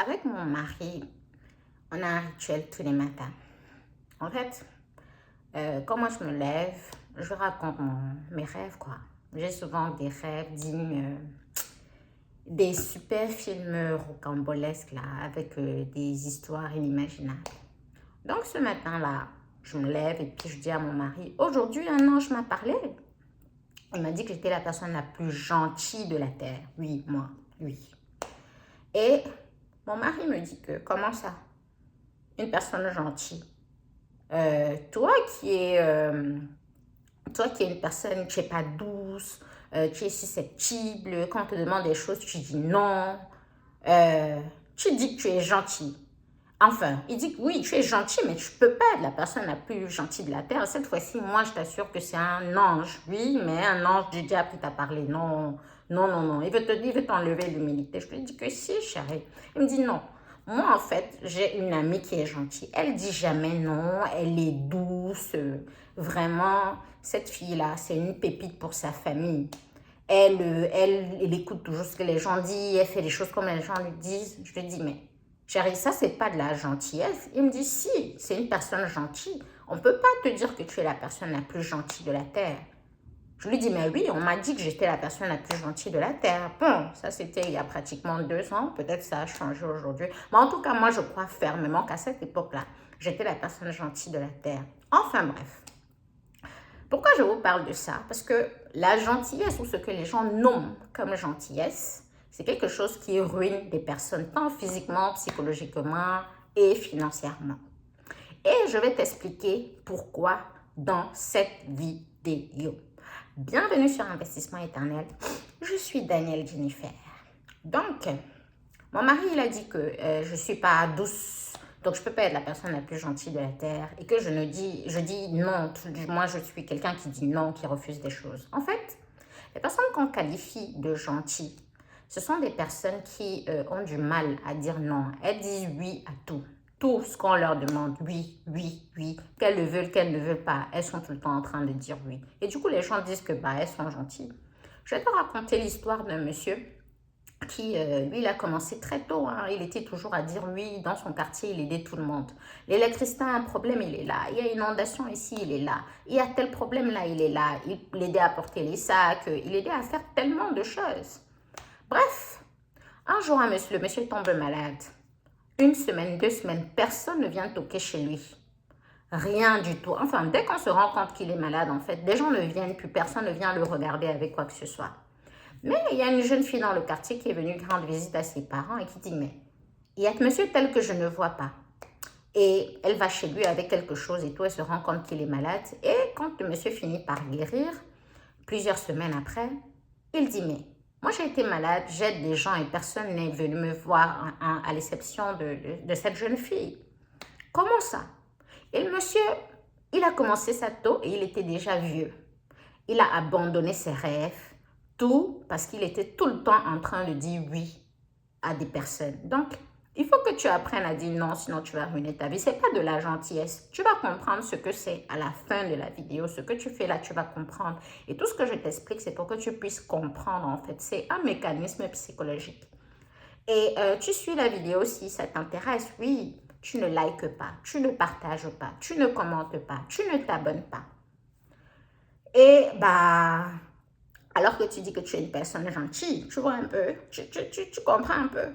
Avec mon mari, on a un rituel tous les matins. En fait, quand moi je me lève, je raconte mes rêves, quoi. J'ai souvent des rêves dignes des super films rocambolesques, là, avec des histoires inimaginables. Donc ce matin-là, je me lève et puis je dis à mon mari, aujourd'hui un ange m'a parlé. Il m'a dit que j'étais la personne la plus gentille de la Terre. Oui, moi, oui. Et mon mari me dit que, comment ça? Une personne gentille. Toi qui es une personne, tu n'es pas douce, tu es susceptible, quand on te demande des choses, tu dis non, euh, tu dis que tu es gentil. Enfin, il dit que oui, tu es gentil, mais tu ne peux pas être la personne la plus gentille de la Terre. Cette fois-ci, moi, je t'assure que c'est un ange. Oui, mais un ange du diable qui t'a parlé. Non, non, non, non. Il veut t'enlever l'humilité. Je lui dis que si, chérie. Il me dit non. Moi, en fait, j'ai une amie qui est gentille. Elle dit jamais non. Elle est douce. Vraiment, cette fille-là, c'est une pépite pour sa famille. Elle écoute toujours ce que les gens disent. Elle fait les choses comme les gens lui disent. Je lui dis, mais chérie, ça, c'est pas de la gentillesse. Il me dit, si, c'est une personne gentille. On ne peut pas te dire que tu es la personne la plus gentille de la Terre. Je lui dis, mais oui, on m'a dit que j'étais la personne la plus gentille de la Terre. Bon, ça, c'était il y a pratiquement 2 ans. Peut-être ça a changé aujourd'hui. Mais en tout cas, moi, je crois fermement qu'à cette époque-là, j'étais la personne gentille de la Terre. Enfin, bref. Pourquoi je vous parle de ça? Parce que la gentillesse, ou ce que les gens nomment comme gentillesse, c'est quelque chose qui ruine des personnes, tant physiquement, psychologiquement et financièrement. Et je vais t'expliquer pourquoi dans cette vidéo. Bienvenue sur Investissement Éternel. Je suis Danielle Jennifer. Donc, mon mari, il a dit que je ne suis pas douce, donc je ne peux pas être la personne la plus gentille de la Terre et que je dis non. Moi, je suis quelqu'un qui dit non, qui refuse des choses. En fait, les personnes qu'on qualifie de gentilles, ce sont des personnes qui ont du mal à dire non. Elles disent oui à tout. Tout ce qu'on leur demande, oui, oui, oui. Qu'elles le veulent, qu'elles ne veulent pas, elles sont tout le temps en train de dire oui. Et du coup, les gens disent que elles sont gentilles. Je vais te raconter l'histoire d'un monsieur qui, lui, il a commencé très tôt. Hein. Il était toujours à dire oui. Dans son quartier, il aidait tout le monde. L'électricité a un problème, il est là. Il y a une inondation ici, il est là. Il y a tel problème là, il est là. Il aidait à porter les sacs. Il aidait à faire tellement de choses. Bref, un jour, le monsieur tombe malade. 1 semaine, 2 semaines, personne ne vient toquer chez lui. Rien du tout. Enfin, dès qu'on se rend compte qu'il est malade, en fait, des gens ne viennent plus, personne ne vient le regarder avec quoi que ce soit. Mais il y a une jeune fille dans le quartier qui est venue rendre visite à ses parents et qui dit, mais il y a un monsieur tel que je ne vois pas. Et elle va chez lui avec quelque chose et tout, elle se rend compte qu'il est malade. Et quand le monsieur finit par guérir, plusieurs semaines après, il dit, mais moi j'ai été malade, j'aide des gens et personne n'est venu me voir à l'exception de cette jeune fille. Comment ça? Et le monsieur, il a commencé ça tôt et il était déjà vieux. Il a abandonné ses rêves, tout parce qu'il était tout le temps en train de dire oui à des personnes. Donc, il faut que tu apprennes à dire non, sinon tu vas ruiner ta vie. Ce n'est pas de la gentillesse. Tu vas comprendre ce que c'est à la fin de la vidéo. Ce que tu fais là, tu vas comprendre. Et tout ce que je t'explique, c'est pour que tu puisses comprendre, en fait. C'est un mécanisme psychologique. Et tu suis la vidéo si ça t'intéresse. Oui, tu ne likes pas, tu ne partages pas, tu ne commentes pas, tu ne t'abonnes pas. Et alors que tu dis que tu es une personne gentille, tu vois un peu, tu comprends un peu.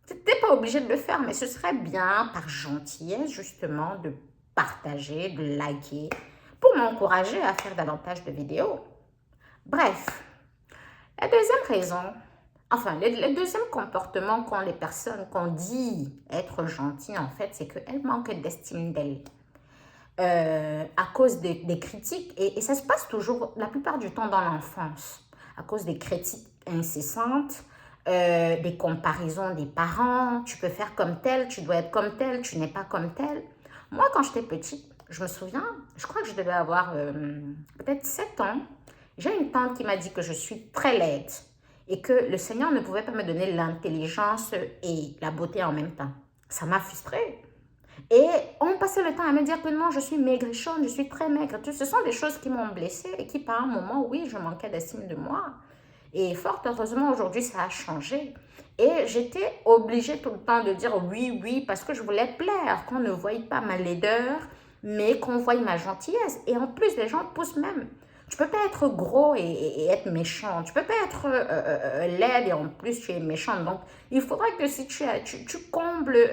Tu n'es pas obligé de le faire, mais ce serait bien par gentillesse justement de partager, de liker, pour m'encourager à faire davantage de vidéos. Bref, la deuxième raison, enfin, le deuxième comportement qu'ont les personnes qu'on dit être gentilles, en fait, c'est qu'elles manquent d'estime d'elles. À cause des critiques, et ça se passe toujours la plupart du temps dans l'enfance, à cause des critiques incessantes, des comparaisons des parents, tu peux faire comme tel, tu dois être comme tel, tu n'es pas comme tel. Moi, quand j'étais petite, je me souviens, je crois que je devais avoir peut-être 7 ans, j'ai une tante qui m'a dit que je suis très laide et que le Seigneur ne pouvait pas me donner l'intelligence et la beauté en même temps. Ça m'a frustrée. Et on passait le temps à me dire que non, je suis maigrichonne, je suis très maigre. Ce sont des choses qui m'ont blessée et qui, par un moment, oui, je manquais d'estime de moi. Et fort heureusement, aujourd'hui, ça a changé. Et j'étais obligée tout le temps de dire oui, oui, parce que je voulais plaire, qu'on ne voie pas ma laideur, mais qu'on voie ma gentillesse. Et en plus, les gens poussent même. Tu peux pas être gros et être méchant. Tu peux pas être laide et en plus tu es méchante. Donc, il faudrait que si tu combles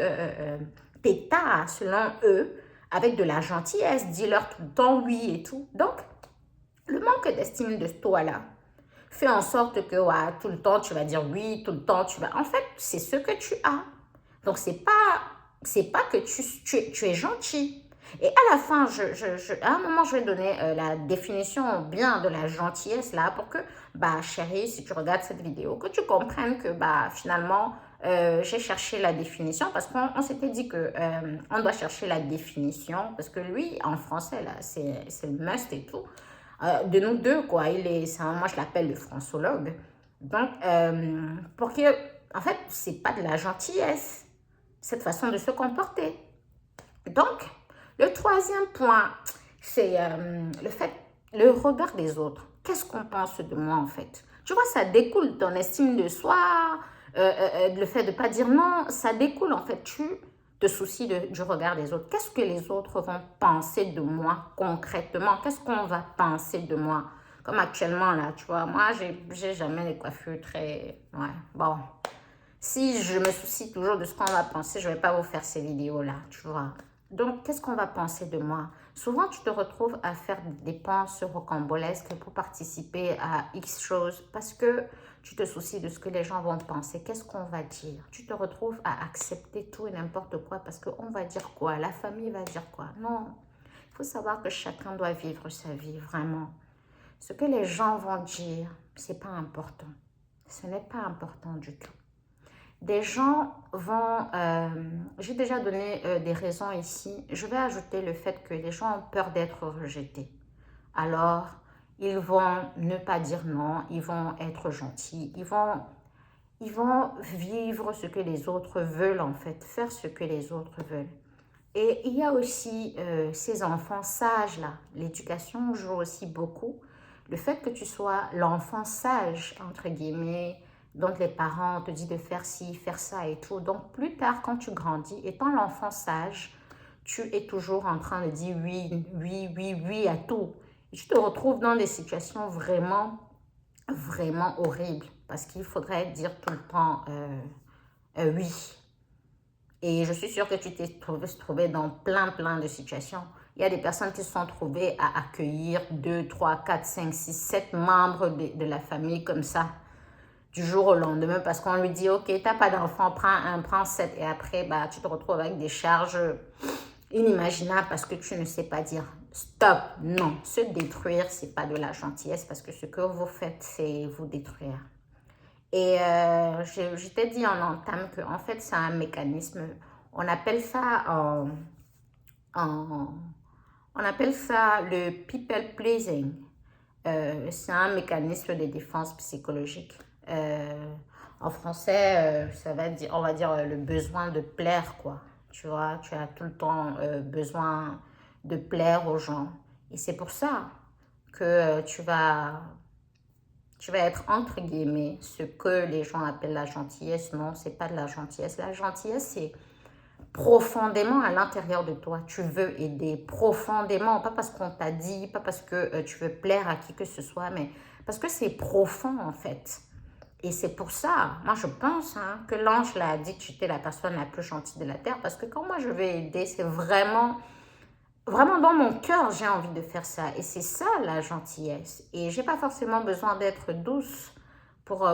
tes tas selon eux avec de la gentillesse, dis-leur tout le temps oui et tout. Donc, le manque d'estime de toi là fait en sorte que ouais, tout le temps tu vas dire oui, tout le temps tu vas. En fait, c'est ce que tu as. Donc, c'est pas que tu es gentil. Et à la fin, à un moment, je vais donner la définition bien de la gentillesse là pour que, bah, chérie, si tu regardes cette vidéo, que tu comprennes que, bah, finalement, j'ai cherché la définition parce qu'on s'était dit que on doit chercher la définition parce que lui, en français, là, c'est le must et tout. De nous deux, quoi. Moi, je l'appelle le françologue. Donc, pour que, en fait, c'est pas de la gentillesse, cette façon de se comporter. Donc, le troisième point, c'est le regard des autres. Qu'est-ce qu'on pense de moi, en fait? Tu vois, ça découle de ton estime de soi, le fait de ne pas dire non, ça découle, en fait, tu te soucies du regard des autres. Qu'est-ce que les autres vont penser de moi concrètement? Qu'est-ce qu'on va penser de moi? Comme actuellement, là, tu vois, moi, j'ai jamais les coiffures très... Ouais, bon. Si je me soucie toujours de ce qu'on va penser, je ne vais pas vous faire ces vidéos-là, tu vois. Donc, qu'est-ce qu'on va penser de moi? Souvent, tu te retrouves à faire des dépenses rocambolesques pour participer à X choses parce que tu te soucies de ce que les gens vont penser. Qu'est-ce qu'on va dire? Tu te retrouves à accepter tout et n'importe quoi parce qu'on va dire quoi? La famille va dire quoi? Non, il faut savoir que chacun doit vivre sa vie, vraiment. Ce que les gens vont dire, ce n'est pas important. Ce n'est pas important du tout. Des gens vont... j'ai déjà donné des raisons ici. Je vais ajouter le fait que les gens ont peur d'être rejetés. Alors, ils vont ne pas dire non, ils vont être gentils, ils vont vivre ce que les autres veulent en fait, faire ce que les autres veulent. Et il y a aussi ces enfants sages là. L'éducation joue aussi beaucoup. Le fait que tu sois l'enfant sage, entre guillemets, donc les parents te disent de faire ci, faire ça et tout. Donc plus tard, quand tu grandis, étant l'enfant sage, tu es toujours en train de dire oui, oui, oui, oui à tout. Et tu te retrouves dans des situations vraiment, vraiment horribles. Parce qu'il faudrait dire tout le temps oui. Et je suis sûre que tu t'es trouvé dans plein de situations. Il y a des personnes qui se sont trouvées à accueillir 2, 3, 4, 5, 6, 7 membres de la famille comme ça, du jour au lendemain, parce qu'on lui dit, ok, t'as pas d'enfant, prends un, prends 7, et après, bah, tu te retrouves avec des charges inimaginables parce que tu ne sais pas dire stop, non. Se détruire, c'est pas de la gentillesse parce que ce que vous faites, c'est vous détruire. Et je t'ai dit en entame que en fait, c'est un mécanisme, on appelle ça on appelle ça le people pleasing. C'est un mécanisme de défense psychologique. En français, on va dire le besoin de plaire, quoi. Tu vois, tu as tout le temps besoin de plaire aux gens. Et c'est pour ça que tu vas être entre guillemets ce que les gens appellent la gentillesse. Non, c'est pas de la gentillesse. La gentillesse, c'est profondément à l'intérieur de toi. Tu veux aider profondément, pas parce qu'on t'a dit, pas parce que tu veux plaire à qui que ce soit, mais parce que c'est profond en fait. Et c'est pour ça, moi je pense que l'ange l'a dit que tu étais la personne la plus gentille de la terre, parce que quand moi je vais aider, c'est vraiment dans mon cœur, j'ai envie de faire ça. Et c'est ça la gentillesse. Et j'ai pas forcément besoin d'être douce pour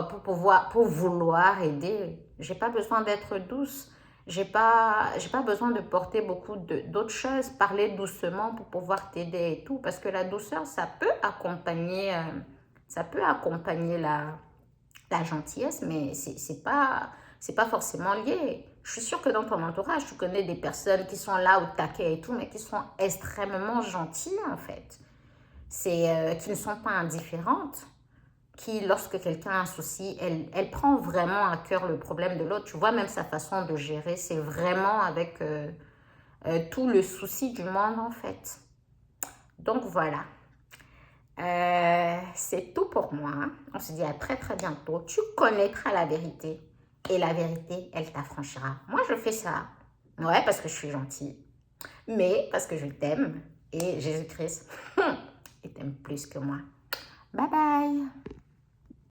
vouloir aider. J'ai pas besoin d'être douce. J'ai pas besoin de porter beaucoup d'autres choses, parler doucement pour pouvoir t'aider et tout. Parce que la douceur, ça peut accompagner la gentillesse, mais c'est pas forcément lié. Je suis sûre que dans ton entourage, tu connais des personnes qui sont là au taquet et tout, mais qui sont extrêmement gentilles en fait. Qui ne sont pas indifférentes, qui lorsque quelqu'un a un souci, elle prend vraiment à cœur le problème de l'autre. Tu vois, même sa façon de gérer, c'est vraiment avec tout le souci du monde en fait. Donc voilà. C'est tout pour moi. On se dit à très très bientôt. Tu connaîtras la vérité et la vérité, elle t'affranchira. Moi, je fais ça. Ouais, parce que je suis gentille, mais parce que je t'aime et Jésus-Christ, il t'aime plus que moi. Bye bye.